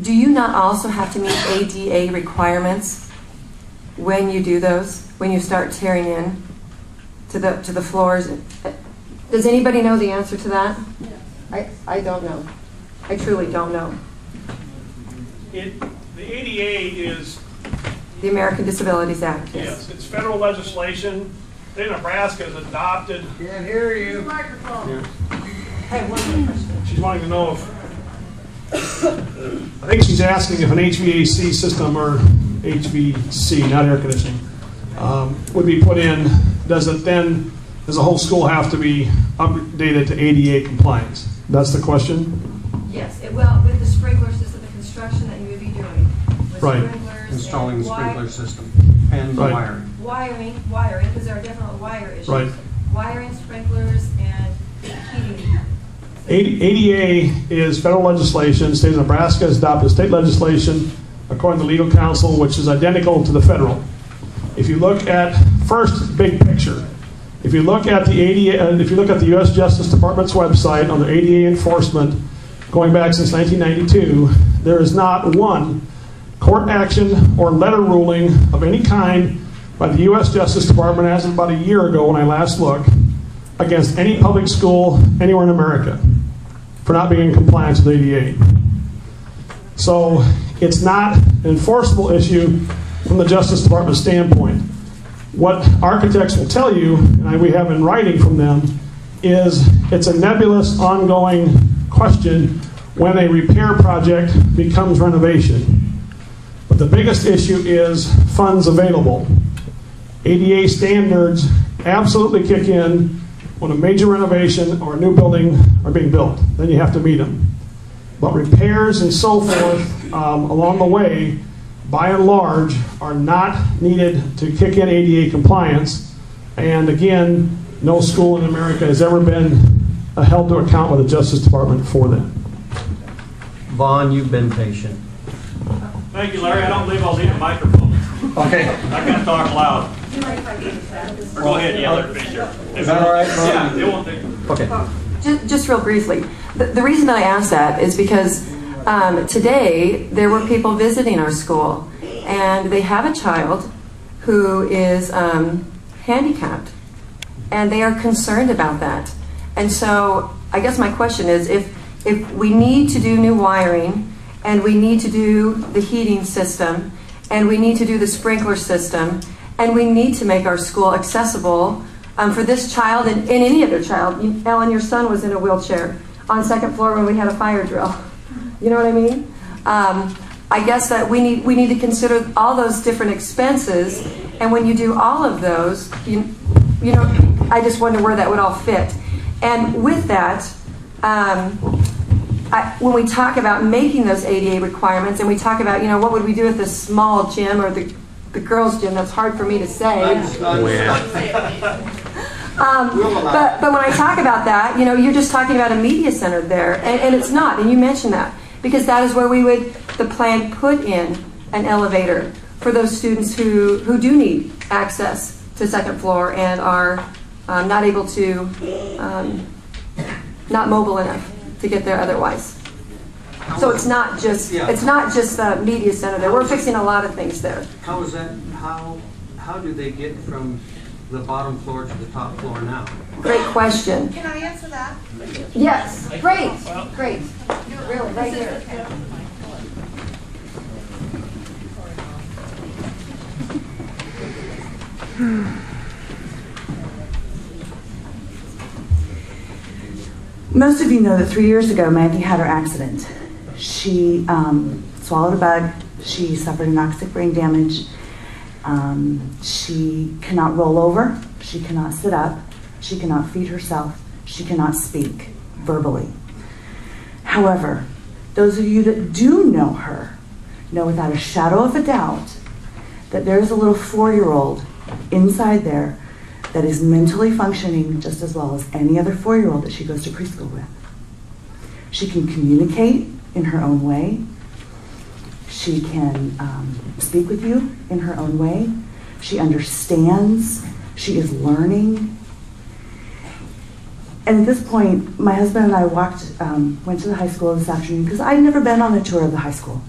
do you not also have to meet ADA requirements when you do those, when you start tearing in to the floors? Does anybody know the answer to that? I don't know. I truly don't know. The ADA is... The American Disabilities Act. Yes, it's federal legislation. State of Nebraska has adopted... Can't hear you. Microphone. Yeah. Hey, one question. She's wanting to know if... I think she's asking if an HVAC system, or HVC, not air conditioning, would be put in. Does the whole school have to be updated to ADA compliance? That's the question? Yes, well, with the sprinkler system, the construction that you would be doing. With right. Installing the sprinkler system and the wiring. Wiring, because there are definitely wire issues. Right. Wiring, sprinklers, and heating. ADA is federal legislation. The state of Nebraska has adopted state legislation according to legal counsel, which is identical to the federal. If you look at first big picture, if you look at the ADA, if you look at the U.S. Justice Department's website on their ADA enforcement, going back since 1992, there is not one court action or letter ruling of any kind by the U.S. Justice Department as of about a year ago when I last looked, against any public school anywhere in America for not being in compliance with ADA. So it's not an enforceable issue from the Justice Department standpoint. What architects will tell you, and we have in writing from them, is it's a nebulous, ongoing question when a repair project becomes renovation. But the biggest issue is funds available. ADA standards absolutely kick in when a major renovation or a new building are being built. Then you have to meet them. But repairs and so forth along the way, by and large, are not needed to kick in ADA compliance. And again, no school in America has ever been held to account by the Justice Department for that. Vaughn, you've been patient. Thank you, Larry. I don't believe I'll need a microphone. Okay. I can talk loud. Or go ahead, yeah, Larry, finish your. Is that all right, Vaughn? Yeah, it won't take. Okay. Just real briefly, the reason that I asked that is because today there were people visiting our school, and they have a child who is handicapped, and they are concerned about that. And so I guess my question is, if we need to do new wiring, and we need to do the heating system, and we need to do the sprinkler system, and we need to make our school accessible for this child and any other child. Ellen, your son was in a wheelchair on second floor when we had a fire drill. You know what I mean? I guess that we need to consider all those different expenses, and when you do all of those, you know, I just wonder where that would all fit. And with that, when we talk about making those ADA requirements, and we talk about, you know, what would we do with this small gym or the girls' gym, that's hard for me to say. But when I talk about that, you know, you're just talking about a media center there, and it's not, and you mentioned that, because that is where we would, the plan put in an elevator for those students who do need access to second floor and are not able to, not mobile enough to get there otherwise. So it's not just the media center there. We're fixing a lot of things there. How is that? How do they get from the bottom floor to the top floor now? Great question. Can I answer that? Yes. Great. Great. Really, right here. Most of you know that 3 years ago, Maggie had her accident. She swallowed a bug. She suffered anoxic brain damage. She cannot roll over. She cannot sit up. She cannot feed herself. She cannot speak verbally. However, those of you that do know her know without a shadow of a doubt that there's a little 4-year-old inside there that is mentally functioning just as well as any other 4-year-old that she goes to preschool with. She can communicate in her own way. She can speak with you in her own way. She understands. She is learning. And at this point, my husband and I went to the high school this afternoon because I'd never been on a tour of the high school.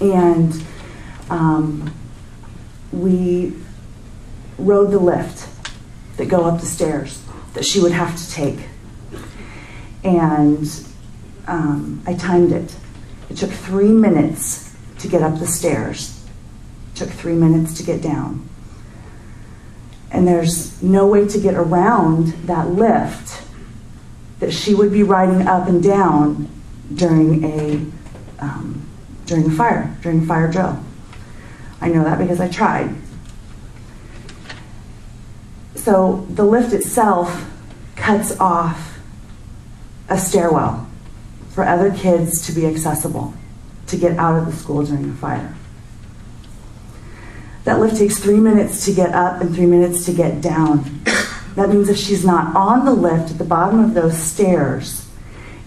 And we rode the lift that go up the stairs that she would have to take. And I timed it. It took 3 minutes to get up the stairs. It took 3 minutes to get down. And there's no way to get around that lift that she would be riding up and down during a fire drill. I know that because I tried. So the lift itself cuts off a stairwell for other kids to be accessible to get out of the school during a fire. That lift takes 3 minutes to get up and 3 minutes to get down. That means if she's not on the lift at the bottom of those stairs,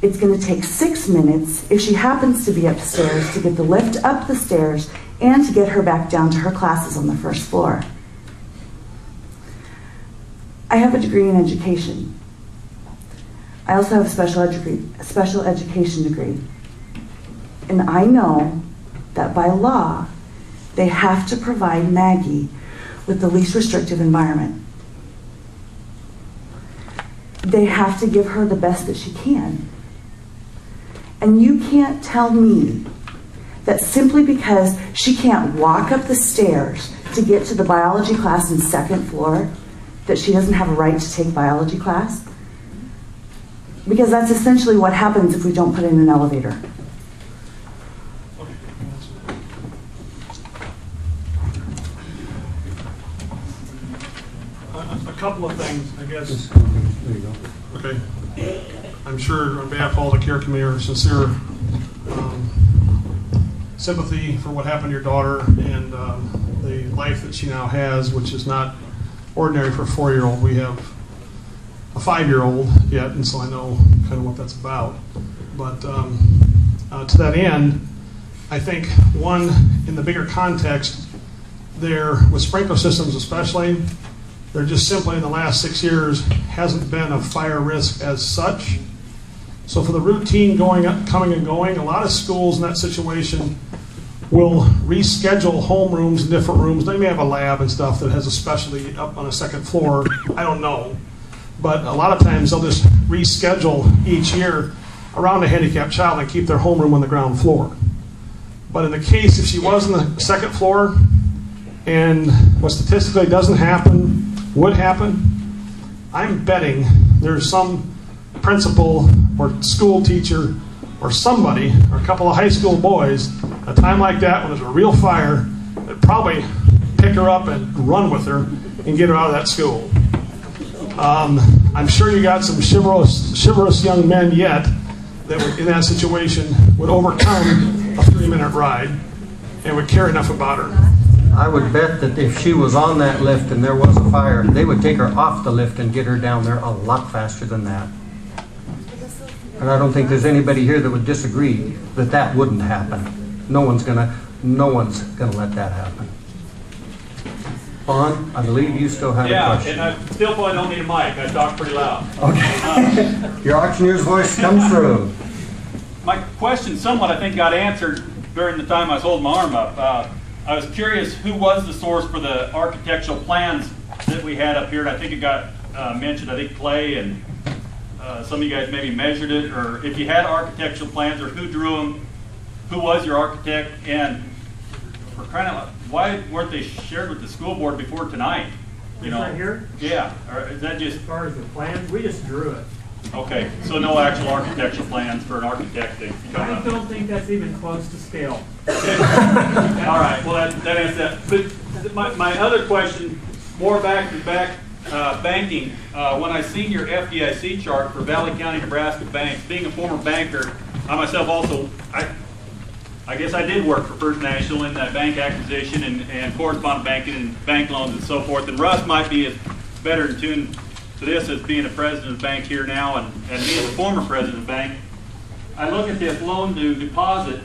it's going to take 6 minutes, if she happens to be upstairs, to get the lift up the stairs and to get her back down to her classes on the first floor. I have a degree in education. I also have a special education degree. And I know that by law, they have to provide Maggie with the least restrictive environment. They have to give her the best that she can. And you can't tell me that simply because she can't walk up the stairs to get to the biology class in the second floor, that she doesn't have a right to take biology class? Because that's essentially what happens if we don't put in an elevator. A couple of things, I guess. There you go. Okay. I'm sure on behalf of all the care committee, our sincere sympathy for what happened to your daughter and the life that she now has, which is not ordinary for a 4-year-old. We have a 5-year-old yet, and so I know kind of what that's about. But to that end, I think, one, in the bigger context, there, with sprinkler systems especially, there just simply in the last 6 years hasn't been a fire risk as such. So for the routine coming and going, a lot of schools in that situation will reschedule homerooms in different rooms. They may have a lab and stuff that has a specialty up on a second floor. I don't know. But a lot of times they'll just reschedule each year around a handicapped child and keep their homeroom on the ground floor. But in the case if she was on the second floor, and what statistically doesn't happen, would happen, I'm betting there's some principal or school teacher or somebody, or a couple of high school boys, a time like that when there's a real fire, that probably pick her up and run with her and get her out of that school. I'm sure you got some chivalrous young men yet that would, in that situation, would overcome a 3-minute ride and would care enough about her. I would bet that if she was on that lift and there was a fire, they would take her off the lift and get her down there a lot faster than that. And I don't think there's anybody here that would disagree that that wouldn't happen. No one's gonna let that happen. Vaughn, I believe you still have a question. Yeah, and I still probably don't need a mic. I talk pretty loud. Okay. Your auctioneer's voice comes through. My question somewhat, I think, got answered during the time I was holding my arm up. I was curious who was the source for the architectural plans that we had up here, and I think it got mentioned, I think Clay and some of you guys maybe measured it, or if you had architectural plans, or who drew them, who was your architect, and for crying out loud, why weren't they shared with the school board before tonight? You know, right here? Yeah, or is that just... As far as the plans, we just drew it. Okay, so no actual architectural plans for an architect to come I up. don't think that's even close to scale. All right, well that answers that. But my other question, more back-to-back banking. When I seen your FDIC chart for Valley County, Nebraska banks, being a former banker, I myself also, I guess I did work for First National in that bank acquisition and correspondent banking and bank loans and so forth. And Russ might be better in tune to this as being a president of the bank here now, and me as a former president of the bank. I look at this loan to deposit.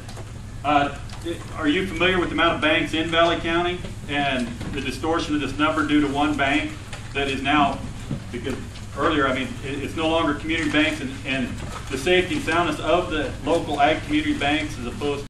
Are you familiar with the amount of banks in Valley County and the distortion of this number due to one bank that is now, because earlier, I mean, it's no longer community banks, and the safety and soundness of the local ag community banks as opposed